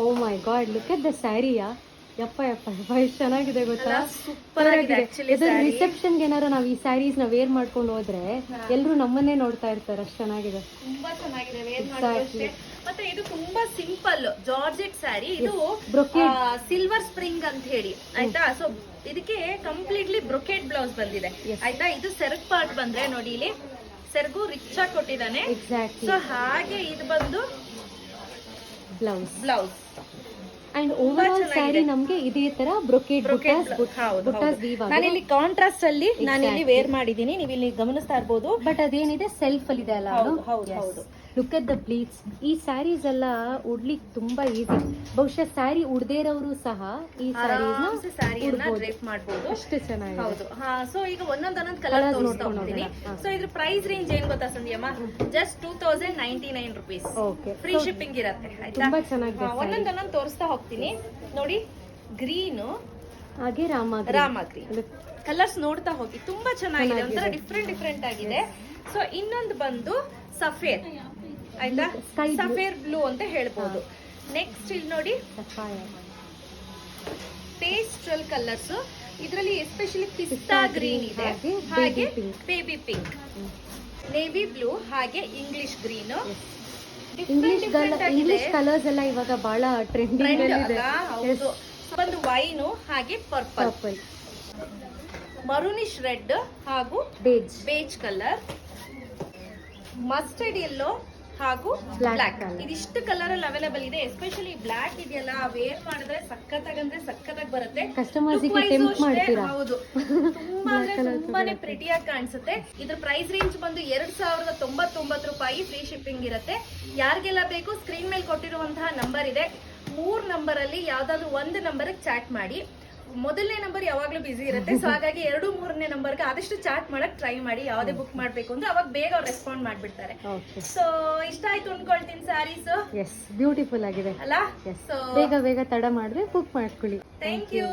O my god, look at the ಸ್ಯಾರಿಯಾ. ಯಪ್ಪ ಯಪ್ಪ ಯಪ್ಪ, ಎಷ್ಟು ಚೆನ್ನಾಗಿದೆ ಗೊತ್ತಾ. ಸೂಪರ್ ಆಗಿದೆ ಆಕ್ಚುಲಿ. ರಿಸೆಪ್ಷನ್ಗೆ ಏನಾರು ನಾವು ಈ ಸ್ಯಾರೀಸ್ ನ ವೇರ್ ಮಾಡ್ಕೊಂಡು ಹೋದ್ರೆ ಎಲ್ಲರೂ ನಮ್ಮನ್ನೇ ನೋಡ್ತಾ ಇರ್ತಾರೆ, ಅಷ್ಟು ಚೆನ್ನಾಗಿದೆ. ತುಂಬಾ ಚೆನ್ನಾಗಿದೆ ವೇರ್ ಮಾಡೋಕೆ. ಮತ್ತೆ ಇದು ತುಂಬಾ ಸಿಂಪಲ್ ಜಾರ್ಜೆಟ್ ಸ್ಯಾರಿ. ಇದು ಸಿಲ್ವರ್ ಸ್ಪ್ರಿಂಗ್ ಅಂತ ಹೇಳಿ ಆಯ್ತಾ. ಸೊ ಇದಕ್ಕೆ ಕಂಪ್ಲೀಟ್ಲಿ ಬ್ರೊಕೆಟ್ ಬ್ಲೌಸ್ ಬಂದಿದೆ ಆಯ್ತಾ. ಇದು ಸೆರಗ್ ಪಾರ್ಟ್ ಬಂದ್ರೆ ನೋಡಿ, ಇಲ್ಲಿ ಸೆರಗು ರಿಚ್ ಆಗಿ ಕೊಟ್ಟಿದ್ದಾನೆ. ಸೊ ಹಾಗೆ ಇದು ಬಂದು blouse and over all sari ನಮ್ಗೆ ಇದೇ ತರ ಬ್ರೊಕೆಟ್ ಬುಟ್ಟಾಸ್ ವೀವ್ ಆಗಿದೆ. ನಾನಿಲ್ಲಿ ಕಾಂಟ್ರಾಸ್ಟ್ ಅಲ್ಲಿ ನಾನಿಲ್ಲಿ ವೇರ್ ಮಾಡಿದೀನಿ, ನೀವು ಇಲ್ಲಿ ಗಮನಿಸ್ತಾ ಇರ್ಬೋದು. ಬಟ್ ಅದೇನಿದೆ ಸೆಲ್ಫ್ ಅಲ್ಲಿ ಇದೆ ಅಲ್ಲ. ಹೌದು. Look at the pleats. ಈ ಸ್ಯಾರೀಸ್ ಎಲ್ಲ ಉಡ್ಲಿಕ್ಕೆ ತುಂಬಾ ಈಸಿ. ಬಹುಶಃ ಸ್ಯಾರಿ ಉಡ್ದೇ ಇರೋರು ಸಹ ಈ ಸ್ಯಾರಿಯನ್ನ ಡ್ರೇಪ್ ಮಾಡಬಹುದು. ಅಷ್ಟು ಚೆನ್ನಾಗಿದೆ. ಹೌದು. ಸೊ ಈಗ ಒಂದೊಂದ್ ಕಲರ್ ತೋರಿಸ್ತಾ ಹೋಗ್ತೀನಿ. ಸೊ ಇದ್ರ ಪ್ರೈಸ್ ರೇಂಜ್ ಏನ್ ಗೊತ್ತಾ Sandhyamma, just 2099 rupees. Free shipping ಇರುತ್ತೆ ಆಯ್ತಾ. ತುಂಬಾ ಚೆನ್ನಾಗಿದೆ. ಒಂದೊಂದ್ ತೋರಿಸ್ತಾ ಹೋಗ್ತೀನಿ ನೋಡಿ. ಗ್ರೀನ್ ಹಾಗೆ ರಾಮ ಗ್ರೀನ್ ಕಲರ್ಸ್ ನೋಡ್ತಾ ಹೋಗಿ, ತುಂಬಾ ಚೆನ್ನಾಗಿದೆ, ಒಂಥರ ಡಿಫ್ರೆಂಟ್ ಆಗಿದೆ. ಸೊ ಇನ್ನೊಂದು ಬಂದು ಸಫೇರ್ ಆಯ್ತಾ, ಸಫೇರ್ ಬ್ಲೂ ಅಂತ ಹೇಳ್ಬೋದು. ನೆಕ್ಸ್ಟ್ ಇಲ್ಲಿ ನೋಡಿ ಪೇಸ್ಟಲ್ ಕಲರ್ಸ್. ಇದರಲ್ಲಿ ಎಸ್ಪೆಷಲಿ ಪಿಸ್ತಾ ಗ್ರೀನ್ ಇದೆ, ಹಾಗೆ ಬೇಬಿ ಪಿಂಕ್, ನೇವಿ ಬ್ಲೂ, ಹಾಗೆ ಇಂಗ್ಲಿಷ್ ಗ್ರೀನ್. ಇಂಗ್ಲಿಷ್ ಕಲರ್ಸ್ ಎಲ್ಲ ಇವಾಗ ಬಹಳ ಟ್ರೆಂಡಿಂಗ್ ಇದೆ. ಹೌದು. ಒಂದು ವೈನು, ಹಾಗೆ ಪರ್ಪಲ್, ಮರೂನಿಶ್ ರೆಡ್, ಹಾಗೂ ಬೇಜ್ ಕಲರ್, ಮಸ್ಟರ್ಡ್ ಯೆಲ್ಲೋ, ಹಾಗೂ ಬ್ಲಾಕ್. ಇದಿಷ್ಟು ಕಲರ್ ಅಲ್ಲಿ ಅವೈಲೇಬಲ್ ಇದೆ. ಎಸ್ಪೆಷಲಿ ಬ್ಲಾಕ್ ಇದೆಯಲ್ಲ, ವೇರ್ ಮಾಡಿದ್ರೆ ಸಖತ್ತಾಗಿ ಬರುತ್ತೆ. ಹೌದು, ತುಂಬಾನೇ ಪ್ರಿಟಿಯಾಗಿ ಕಾಣಿಸುತ್ತೆ. ಇದ್ರ ಪ್ರೈಸ್ ರೇಂಜ್ ಬಂದು 2099 ರೂಪಾಯಿ. ಫ್ರೀ ಶಿಪ್ಪಿಂಗ್ ಇರುತ್ತೆ. ಯಾರಿಗೆಲ್ಲ ಬೇಕು ಸ್ಕ್ರೀನ್ ಮೇಲೆ ಕೊಟ್ಟಿರುವಂತಹ ನಂಬರ್ ಇದೆ. 3 ನಂಬರ್ ಅಲ್ಲಿ ಯಾವ್ದಾದ್ರು ಒಂದು ನಂಬರ್ ಚಾಟ್ ಮಾಡಿ. ಮೊದಲನೇ ನಂಬರ್ ಯಾವಾಗ್ಲೂ ಬಿಸಿ ಇರುತ್ತೆ. ಸೊ ಹಾಗಾಗಿ 2, 3ನೇ ನಂಬರ್ಗೆ ಆದಷ್ಟು ಚಾಟ್ ಮಾಡಕ್ ಟ್ರೈ ಮಾಡಿ. ಯಾವ್ದೇ ಬುಕ್ ಮಾಡ್ಬೇಕು ಅಂದ್ರೆ ಅವಾಗ ಬೇಗ ಅವ್ರು ರೆಸ್ಪಾಂಡ್ ಮಾಡ್ಬಿಡ್ತಾರೆ. ಸೊ ಇಷ್ಟ ಆಯ್ತು ಅನ್ಕೊಳ್ತೀನಿ ಸ್ಯಾರೀಸ್. ಬ್ಯೂಟಿಫುಲ್ ಆಗಿದೆ ಅಲ್ಲ. ಬೇಗ ತಡ ಮಾಡಿದ್ರೆ ಬುಕ್ ಮಾಡ್ಕೊಳ್ಳಿ. Thank you.